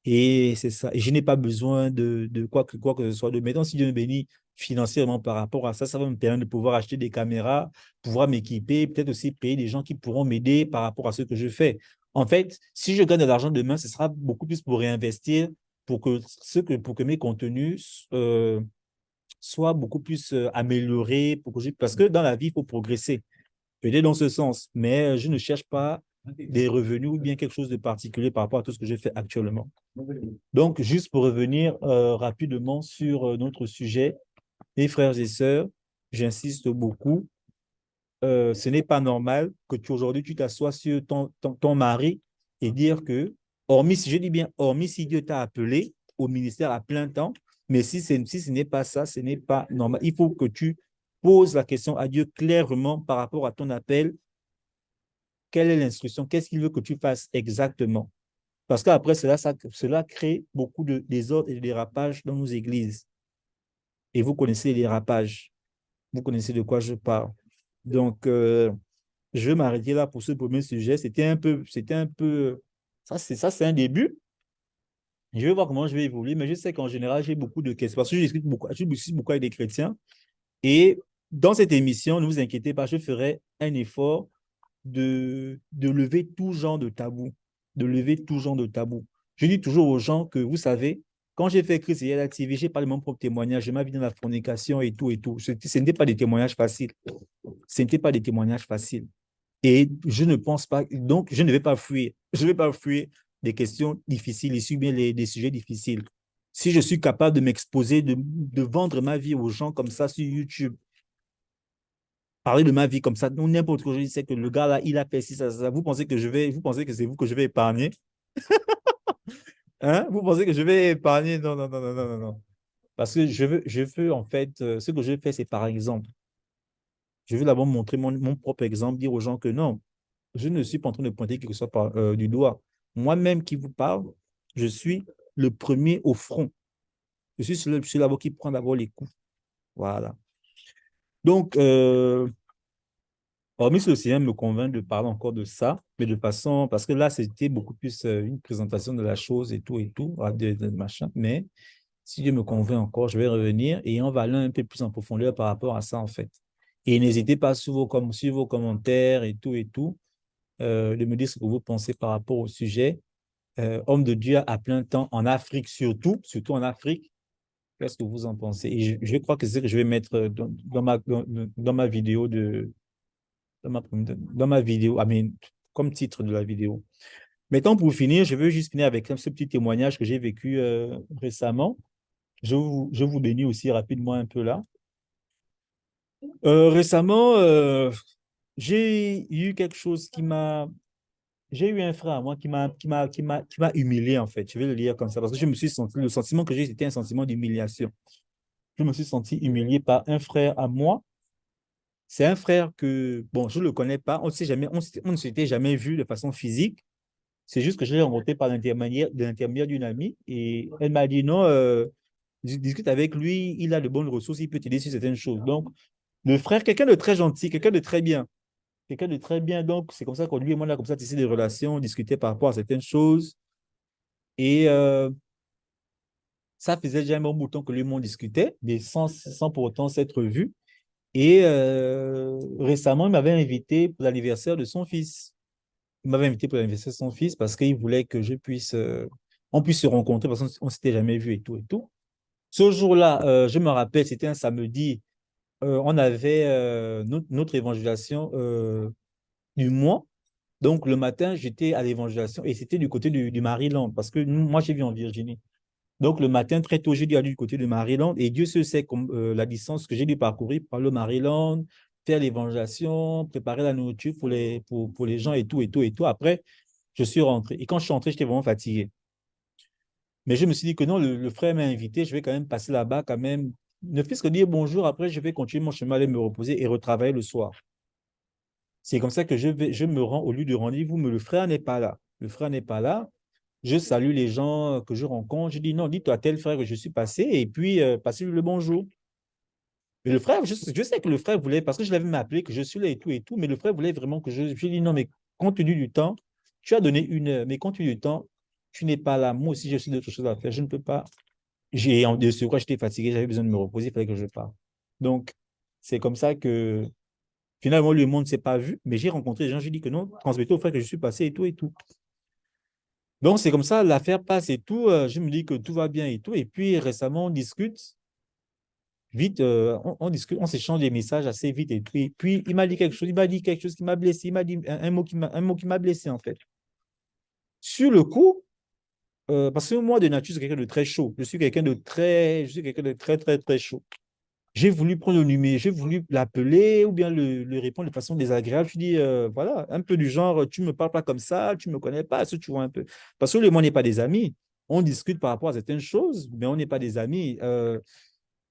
Et c'est ça. Et je n'ai pas besoin de quoi que ce soit. Maintenant, si Dieu me bénit financièrement par rapport à ça, ça va me permettre de pouvoir acheter des caméras, pouvoir m'équiper, peut-être aussi payer des gens qui pourront m'aider par rapport à ce que je fais. En fait, si je gagne de l'argent demain, ce sera beaucoup plus pour réinvestir, pour que mes contenus soient beaucoup plus améliorés, parce que dans la vie, il faut progresser. Peut-être dans ce sens, mais je ne cherche pas des revenus ou bien quelque chose de particulier par rapport à tout ce que je fais actuellement. Donc, juste pour revenir rapidement sur notre sujet, mes frères et sœurs, j'insiste beaucoup, ce n'est pas normal que aujourd'hui tu t'assoies sur ton mari et dire que, hormis, si je dis bien, hormis si Dieu t'a appelé au ministère à plein temps, mais si ce n'est pas ça, ce n'est pas normal. Il faut que tu poses la question à Dieu clairement par rapport à ton appel. Quelle est l'instruction? Qu'est-ce qu'il veut que tu fasses exactement? Parce qu'après, cela crée beaucoup de désordre et de dérapage dans nos églises. Et vous connaissez les dérapages. Vous connaissez de quoi je parle. Donc, je vais m'arrêter là pour ce premier sujet. C'était un peu, ça, c'est un début. Je vais voir comment je vais évoluer, mais je sais qu'en général, j'ai beaucoup de questions parce que je discute beaucoup avec des chrétiens. Et dans cette émission, ne vous inquiétez pas, je ferai un effort de lever tout genre de tabou, de lever tout genre de tabou. Je dis toujours aux gens que, vous savez, quand j'ai fait Christ et la TV, j'ai parlé de mon propre témoignage, de ma vie dans la fornication et tout et tout. Ce n'était pas des témoignages faciles. Ce n'était pas des témoignages faciles. Et je ne pense pas, donc je ne vais pas fuir. Je ne vais pas fuir des questions difficiles, issues bien des sujets difficiles. Si je suis capable de m'exposer, de vendre ma vie aux gens comme ça sur YouTube, parler de ma vie comme ça, n'importe quoi, je sais que le gars là, il a fait ci, ça. Vous pensez que c'est vous que je vais épargner? Hein? Vous pensez que je vais épargner? Non, non, non, non, non, non, non. Parce que je veux en fait, ce que je fais, c'est par exemple. Je veux d'abord montrer mon propre exemple, dire aux gens que non, je ne suis pas en train de pointer quelque chose du doigt. Moi-même qui vous parle, je suis le premier au front. Je suis celui là-bas qui prend d'abord les coups. Voilà. Donc, hormis le Seigneur me convainc de parler encore de ça, mais de façon, parce que là, c'était beaucoup plus une présentation de la chose et tout, machin. Mais si Dieu me convainc encore, je vais revenir et on va aller un peu plus en profondeur par rapport à ça, en fait. Et n'hésitez pas sur vos commentaires et tout, de me dire ce que vous pensez par rapport au sujet. Homme de Dieu à plein temps en Afrique, surtout en Afrique. Qu'est-ce que vous en pensez? Et je crois que c'est ce que je vais mettre dans ma vidéo dans ma vidéo, comme titre de la vidéo. Maintenant, pour finir, je veux juste finir avec ce petit témoignage que j'ai vécu récemment. Je vous bénis aussi rapidement un peu là. Récemment, j'ai eu quelque chose j'ai eu un frère à moi qui m'a humilié, en fait. Je vais le dire comme ça, parce que je me suis senti, le sentiment que j'ai, c'était un sentiment d'humiliation. Je me suis senti humilié par un frère à moi. C'est un frère que, bon, je ne le connais pas, on ne s'était jamais vu de façon physique. C'est juste que je l'ai rencontré par l'intermédiaire d'une amie et elle m'a dit non, discute avec lui, il a de bonnes ressources, il peut t'aider sur certaines choses. Donc, le frère, quelqu'un de très gentil, quelqu'un de très bien, quelqu'un de très bien. Donc, c'est comme ça qu'on lui et moi, on a comme ça tissé des relations, on discutait par rapport à certaines choses. Et ça faisait déjà un bon bout de temps que lui et moi, on discutait, mais sans pour autant s'être vu. Et récemment, il m'avait invité pour l'anniversaire de son fils. Il m'avait invité pour l'anniversaire de son fils parce qu'il voulait que on puisse se rencontrer parce qu'on ne s'était jamais vu et tout et tout. Ce jour-là, je me rappelle, c'était un samedi, on avait notre évangélisation du mois. Donc, le matin, j'étais à l'évangélisation et c'était du côté du Maryland parce que moi, j'ai vu en Virginie. Donc, le matin, très tôt, j'ai dû aller du côté de Maryland et Dieu se sait comme, la distance que j'ai dû parcourir par le Maryland, faire l'évangélisation, préparer la nourriture pour les gens et tout, et tout, et tout. Après, je suis rentré. Et quand je suis rentré, j'étais vraiment fatigué. Mais je me suis dit que non, le frère m'a invité, je vais quand même passer là-bas, quand même. Ne fût-ce que dire bonjour, après, je vais continuer mon chemin, aller me reposer et retravailler le soir. C'est comme ça que je me rends au lieu de rendez-vous, mais le frère n'est pas là. Le frère n'est pas là. Je salue les gens que je rencontre. Je dis non, dis-toi à tel frère que je suis passé et puis passez-lui le bonjour. Mais le frère, je sais que le frère voulait, parce que je l'avais m'appelé, que je suis là et tout, mais le frère voulait vraiment que je lui dis non, mais compte tenu du temps, tu as donné 1 heure, mais compte tenu du temps, tu n'es pas là. Moi aussi, je suis d'autres choses à faire. Je ne peux pas. De ce quoi j'étais fatigué, j'avais besoin de me reposer, il fallait que je parte. Donc, c'est comme ça que finalement, le monde ne s'est pas vu, mais j'ai rencontré des gens, j'ai dit que non, transmettez au frère que je suis passé et tout et tout. Donc, c'est comme ça, l'affaire passe et tout. Je me dis que tout va bien et tout. Et puis, récemment, on discute vite, on discute, on s'échange des messages assez vite et tout. Et puis, il m'a dit quelque chose qui m'a blessé. Il m'a dit un mot qui m'a blessé, en fait. Sur le coup, parce que moi, de nature, je suis quelqu'un de très chaud. Je suis quelqu'un de très, très, très chaud. J'ai voulu prendre le numéro, j'ai voulu l'appeler ou bien le répondre de façon désagréable. Je dis, voilà, un peu du genre, tu ne me parles pas comme ça, tu ne me connais pas, est-ce que tu vois un peu. Parce que le monde n'est pas des amis. On discute par rapport à certaines choses, mais on n'est pas des amis.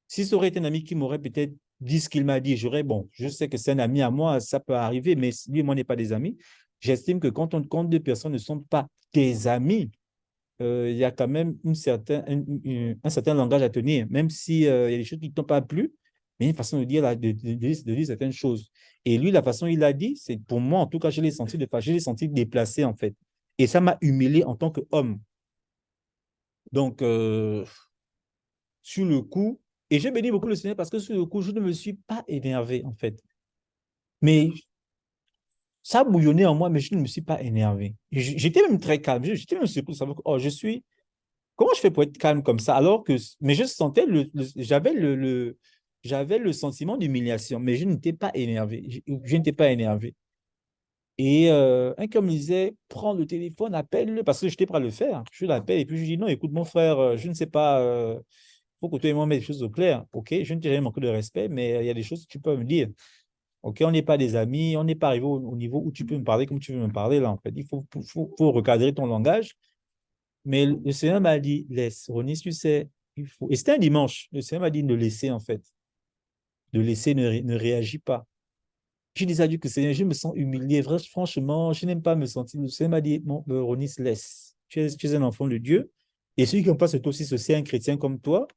Si ça aurait été un ami qui m'aurait peut-être dit ce qu'il m'a dit, bon, je sais que c'est un ami à moi, ça peut arriver, mais lui et moi, on n'est pas des amis. J'estime que quand deux personnes ne sont pas des amis, il y a quand même un certain langage à tenir, même si, il y a des choses qui ne t'ont pas plu, mais une façon de dire, de dire certaines choses. Et lui, la façon dont il a dit, c'est pour moi, en tout cas, je l'ai senti déplacé, en fait. Et ça m'a humilié en tant qu'homme. Donc, sur le coup, et je bénis beaucoup le Seigneur parce que sur le coup, je ne me suis pas énervé, en fait. Mais ça a bouillonné en moi, mais je ne me suis pas énervé. J'étais même très calme. J'étais même surpris de savoir que, oh, comment je fais pour être calme comme ça alors que, mais je sentais j'avais le sentiment d'humiliation, mais je n'étais pas énervé. Je n'étais pas énervé. Et un qui me disait, prends le téléphone, appelle-le, parce que j'étais prêt à le faire. Je l'appelle et puis je lui dis, non, écoute, mon frère, je ne sais pas, faut que toi et moi mettre les choses au clair. OK, je ne t'ai jamais manqué de respect, mais il y a des choses que tu peux me dire. OK, on n'est pas des amis, on n'est pas arrivé au niveau où tu peux me parler comme tu veux me parler, là, en fait. Faut recadrer ton langage. Mais le Seigneur m'a dit, laisse, Ronis, tu sais, il faut. Et c'était un dimanche. Le Seigneur m'a dit de laisser, en fait. De laisser, ne réagis pas. Je dis à Dieu que Seigneur, je me sens humilié. Franchement, je n'aime pas me sentir. Le Seigneur m'a dit, bon, Ronis, laisse. Tu es un enfant de Dieu. Et celui qui en passe toi aussi, c'est un chrétien comme toi.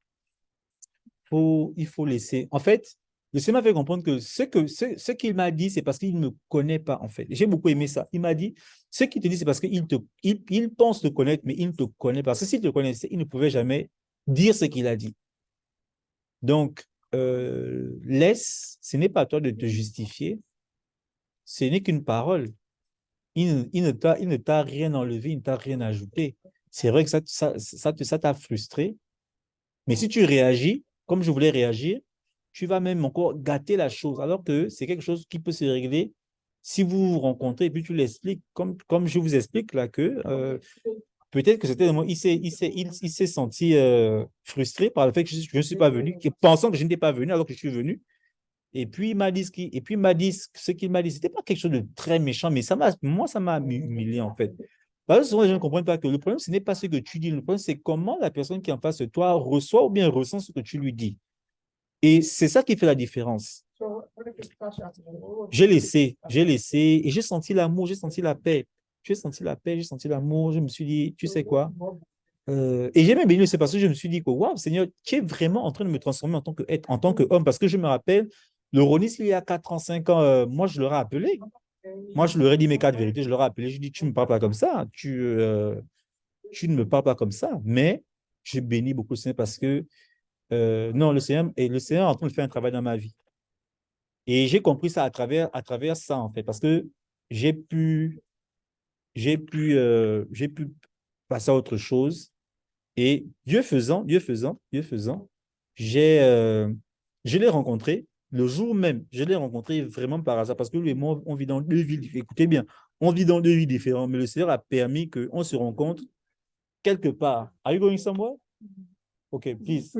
il faut laisser. En fait, le Seigneur m'a fait comprendre que ce qu'il m'a dit, c'est parce qu'il ne me connaît pas, en fait. J'ai beaucoup aimé ça. Il m'a dit, ce qu'il te dit, c'est parce il pense te connaître, mais il ne te connaît pas. Parce que s'il te connaissait, il ne pouvait jamais dire ce qu'il a dit. Donc, laisse, ce n'est pas à toi de te justifier, ce n'est qu'une parole. Il ne t'a rien enlevé, il ne t'a rien ajouté. C'est vrai que ça t'a frustré, mais si tu réagis comme je voulais réagir, tu vas même encore gâter la chose, alors que c'est quelque chose qui peut se régler si vous vous rencontrez et puis tu l'expliques, comme je vous explique là, que peut-être que c'était le moment, il s'est senti frustré par le fait que je ne suis pas venu, pensant que je n'étais pas venu alors que je suis venu. Et puis, il m'a dit ce qu'il m'a dit. C'était pas quelque chose de très méchant, mais moi, ça m'a humilié, en fait. Parce que souvent, les gens ne comprennent pas que le problème, ce n'est pas ce que tu dis. Le problème, c'est comment la personne qui est en face de toi reçoit ou bien ressent ce que tu lui dis. Et c'est ça qui fait la différence. J'ai laissé, et j'ai senti l'amour, j'ai senti la paix. J'ai senti la paix, j'ai senti l'amour. Je me suis dit, tu sais quoi? Et j'ai même béni, c'est parce que je me suis dit que, waouh, Seigneur, tu es vraiment en train de me transformer en tant qu'homme. Parce que je me rappelle, le Ronis, il y a 4 ans, 5 ans, moi, je l'aurais appelé. Moi, je leur ai dit mes 4 vérités, je leur ai appelé. Je dis, tu ne me parles pas comme ça. Tu ne me parles pas comme ça. Mais j'ai béni beaucoup le Seigneur parce que, non, le Seigneur est en train de faire un travail dans ma vie. Et j'ai compris ça à travers ça, en fait, parce que j'ai pu, j'ai pu passer à autre chose. Et Dieu faisant, j'ai, je l'ai rencontré le jour même. Je l'ai rencontré vraiment par hasard parce que lui et moi, on vit dans 2 villes. Écoutez bien, on vit dans 2 villes différentes, mais le Seigneur a permis qu'on se rencontre quelque part. Are you going somewhere? Okay, please.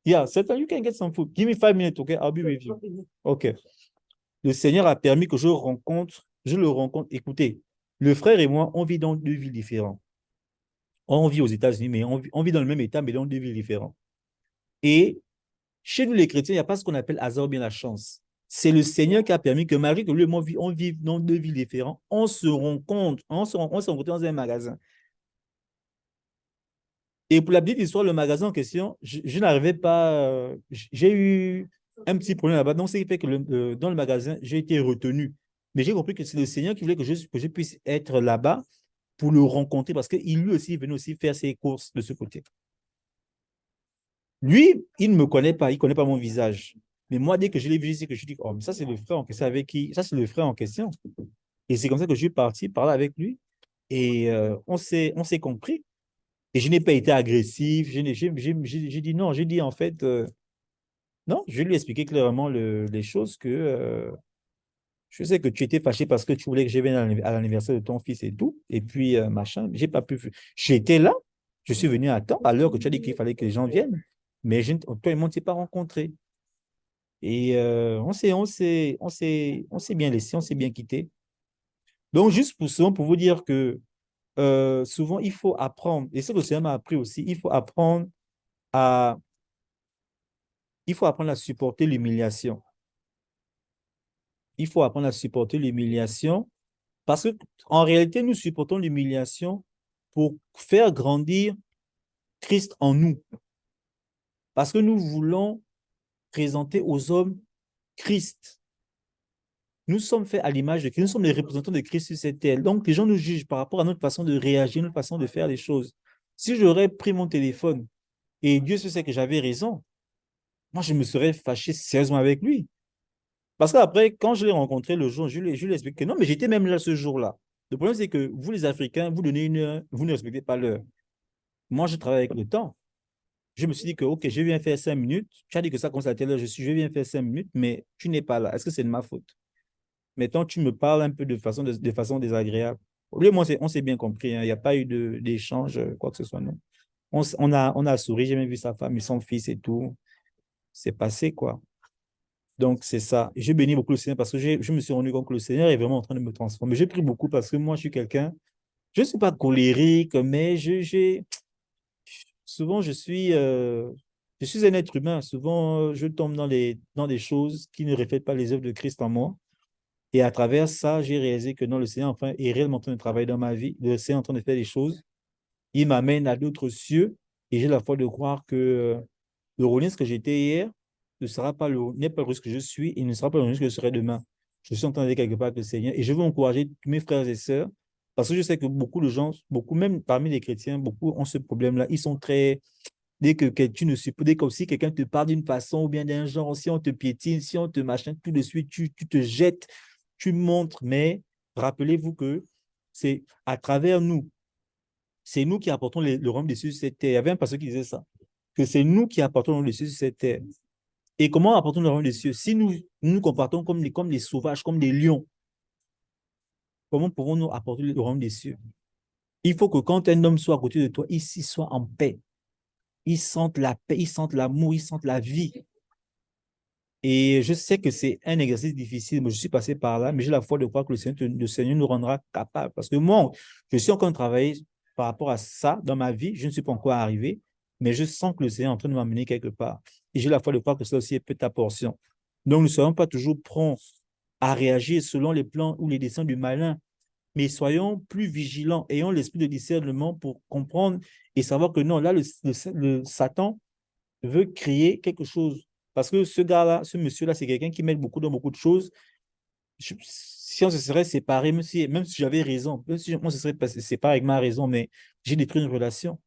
Yeah, certainly you can get some food. Give me 5 minutes, okay? I'll be with you. Okay. Le Seigneur a permis que je le rencontre. Écoutez, le frère et moi, on vit dans 2 villes différentes. On vit aux États-Unis, mais on vit dans le même État, mais dans 2 villes différentes. Et chez nous, les chrétiens, il n'y a pas ce qu'on appelle hasard ou bien la chance. C'est le Seigneur qui a permis que, malgré que lui et moi, on vit dans 2 villes différentes, on se rencontre, on s'est rencontrés dans un magasin. Et pour la petite histoire, le magasin en question, je n'arrivais pas, j'ai eu un petit problème là-bas. Donc, ce qui fait que dans le magasin, j'ai été retenu. Mais j'ai compris que c'est le Seigneur qui voulait que je puisse être là-bas pour le rencontrer parce qu'il lui aussi venait aussi faire ses courses de ce côté. Lui, il ne me connaît pas, il ne connaît pas mon visage. Mais moi, dès que je l'ai vu, c'est que je dis, oh, mais ça, c'est le frère en question avec qui, ça, c'est le frère en question. Et c'est comme ça que je suis parti parler avec lui. Et on s'est compris. Et je n'ai pas été agressif. J'ai dit non, j'ai dit en fait, non, je lui ai expliqué clairement les choses que je sais que tu étais fâché parce que tu voulais que je vienne à l'anniversaire de ton fils et tout. Et puis, machin, j'ai pas pu. J'étais là, je suis venu à temps, à l'heure que tu as dit qu'il fallait que les gens viennent. Mais toi et moi, on ne s'est pas rencontrés. Et on s'est bien laissé, on s'est bien quitté. Donc, juste pour vous dire que souvent, il faut apprendre, et ce que le Seigneur m'a appris aussi, à, il faut apprendre à supporter l'humiliation. Il faut apprendre à supporter l'humiliation parce que en réalité, nous supportons l'humiliation pour faire grandir Christ en nous. Parce que nous voulons présenter aux hommes Christ. Nous sommes faits à l'image de Christ, nous sommes les représentants de Christ sur cette terre. Donc, les gens nous jugent par rapport à notre façon de réagir, notre façon de faire les choses. Si j'aurais pris mon téléphone et Dieu sait que j'avais raison, moi, je me serais fâché sérieusement avec lui. Parce qu'après, quand je l'ai rencontré le jour, je lui ai expliqué que non, mais j'étais même là ce jour-là. Le problème, c'est que vous, les Africains, vous donnez une heure, vous ne respectez pas l'heure. Moi, je travaille avec le temps. Je me suis dit que, OK, je viens faire 5 minutes. Tu as dit que ça commence à telle heure, je viens faire 5 minutes, mais tu n'es pas là. Est-ce que c'est de ma faute? Maintenant, tu me parles un peu de façon désagréable. Lui, moi, on s'est bien compris, hein. Il n'y a pas eu d'échange, quoi que ce soit, non. On a souri, j'ai même vu sa femme et son fils et tout. C'est passé, quoi. Donc, c'est ça. J'ai béni beaucoup le Seigneur parce que je me suis rendu compte que le Seigneur est vraiment en train de me transformer. J'ai pris beaucoup parce que moi, je suis quelqu'un, je ne suis pas colérique, mais souvent, je suis un être humain. Souvent, je tombe dans des choses qui ne reflètent pas les œuvres de Christ en moi. Et à travers ça, j'ai réalisé que non, le Seigneur enfin, est réellement en train de travailler dans ma vie. Le Seigneur est en train de faire des choses. Il m'amène à d'autres cieux et j'ai la foi de croire que Le Rollins que j'étais hier n'est pas le Russe que je suis et ne sera pas le Russe que je serai demain. Je suis en train de dire quelque part avec le Seigneur et je veux encourager tous mes frères et sœurs parce que je sais que beaucoup de gens, beaucoup, même parmi les chrétiens, beaucoup ont ce problème-là. Ils sont très. Dès que tu ne supportes, dès que aussi quelqu'un te parle d'une façon ou bien d'un genre, si on te piétine, si on te machin, tout de suite, tu te jettes, tu montres. Mais rappelez-vous que c'est à travers nous, c'est nous qui apportons le royaume des cieux sur cette terre. Il y avait un pasteur qui disait ça, que c'est nous qui apportons le royaume des cieux sur cette terre. Et comment apportons le royaume des cieux? Si nous comportons comme des sauvages, comme des lions, comment pouvons-nous apporter le royaume des cieux? Il faut que quand un homme soit à côté de toi, ici soit en paix. Ils sentent la paix, ils sentent l'amour, ils sentent la vie. Et je sais que c'est un exercice difficile, mais je suis passé par là, mais j'ai la foi de croire que le Seigneur nous rendra capables. Parce que moi, je suis encore en train de travailler par rapport à ça dans ma vie. Je ne suis pas encore arrivé, mais je sens que le Seigneur est en train de m'amener quelque part. Et j'ai la foi de croire que ça aussi est ta portion. Donc, nous ne serons pas toujours prompts à réagir selon les plans ou les desseins du malin, mais soyons plus vigilants, ayons l'esprit de discernement pour comprendre et savoir que non, là, le Satan veut créer quelque chose. Parce que ce gars-là, ce monsieur-là, c'est quelqu'un qui m'aide beaucoup dans beaucoup de choses. Si on se serait séparés, même si j'avais raison, même si on se serait séparé avec ma raison, mais j'ai détruit une relation.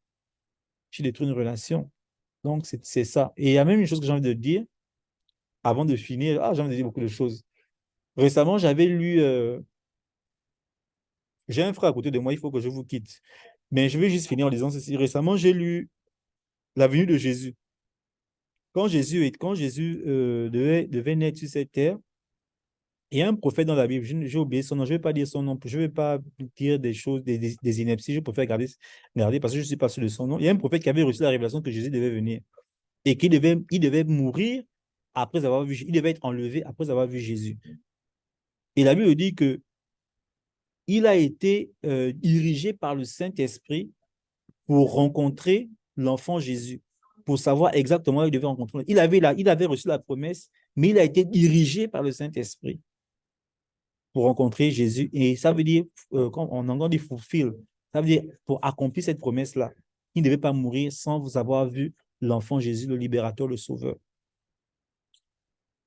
J'ai détruit une relation. Donc, c'est ça. Et il y a même une chose que j'ai envie de dire, avant de finir. Ah, j'ai envie de dire beaucoup de choses. Récemment, j'avais lu, j'ai un frère à côté de moi, il faut que je vous quitte. Mais je vais juste finir en disant ceci. Récemment, j'ai lu La venue de Jésus. Quand Jésus devait naître sur cette terre, il y a un prophète dans la Bible, j'ai oublié son nom, je ne vais pas dire son nom, je ne vais pas dire des choses, des inepties, je préfère garder parce que je ne suis pas sûr de son nom. Il y a un prophète qui avait reçu la révélation que Jésus devait venir et il devait mourir après avoir vu, il devait être enlevé après avoir vu Jésus. Et la Bible dit que il a été dirigé par le Saint-Esprit pour rencontrer l'enfant Jésus, pour savoir exactement où il devait rencontrer. Il avait reçu la promesse, mais il a été dirigé par le Saint-Esprit pour rencontrer Jésus. Et ça veut dire, en anglais, on dit fulfill. Ça veut dire pour accomplir cette promesse-là. Il ne devait pas mourir sans vous avoir vu l'enfant Jésus, le libérateur, le sauveur.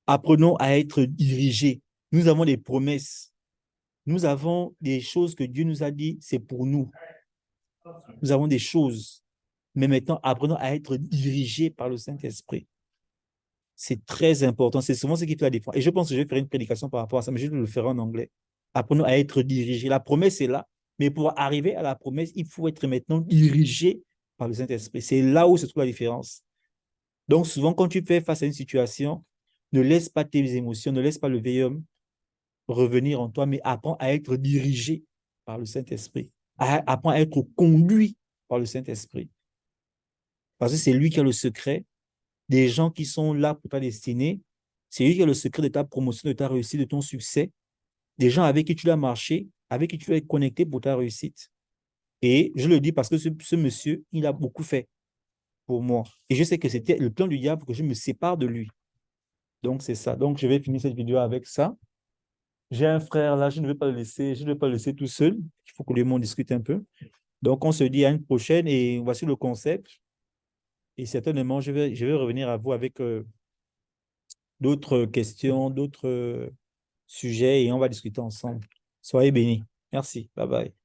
Apprenons à être dirigés. Nous avons des promesses. Nous avons des choses que Dieu nous a dit, c'est pour nous. Nous avons des choses. Mais maintenant, apprenons à être dirigés par le Saint-Esprit. C'est très important. C'est souvent ce qui fait la différence. Et je pense que je vais faire une prédication par rapport à ça, mais je vais le faire en anglais. Apprenons à être dirigés. La promesse est là, mais pour arriver à la promesse, il faut être maintenant dirigé par le Saint-Esprit. C'est là où se trouve la différence. Donc, souvent, quand tu fais face à une situation, ne laisse pas tes émotions, ne laisse pas le vieil homme revenir en toi, mais apprends à être dirigé par le Saint-Esprit. Apprends à être conduit par le Saint-Esprit. Parce que c'est lui qui a le secret des gens qui sont là pour ta destinée. C'est lui qui a le secret de ta promotion, de ta réussite, de ton succès. Des gens avec qui tu dois marcher, avec qui tu dois être connecté pour ta réussite. Et je le dis parce que ce monsieur, il a beaucoup fait pour moi. Et je sais que c'était le plan du diable que je me sépare de lui. Donc, c'est ça. Donc, je vais finir cette vidéo avec ça. J'ai un frère là, je ne vais pas le laisser tout seul. Il faut que lui et moi on discute un peu. Donc, on se dit à une prochaine et voici le concept. Et certainement, je vais revenir à vous avec d'autres questions, d'autres sujets et on va discuter ensemble. Soyez bénis. Merci. Bye bye.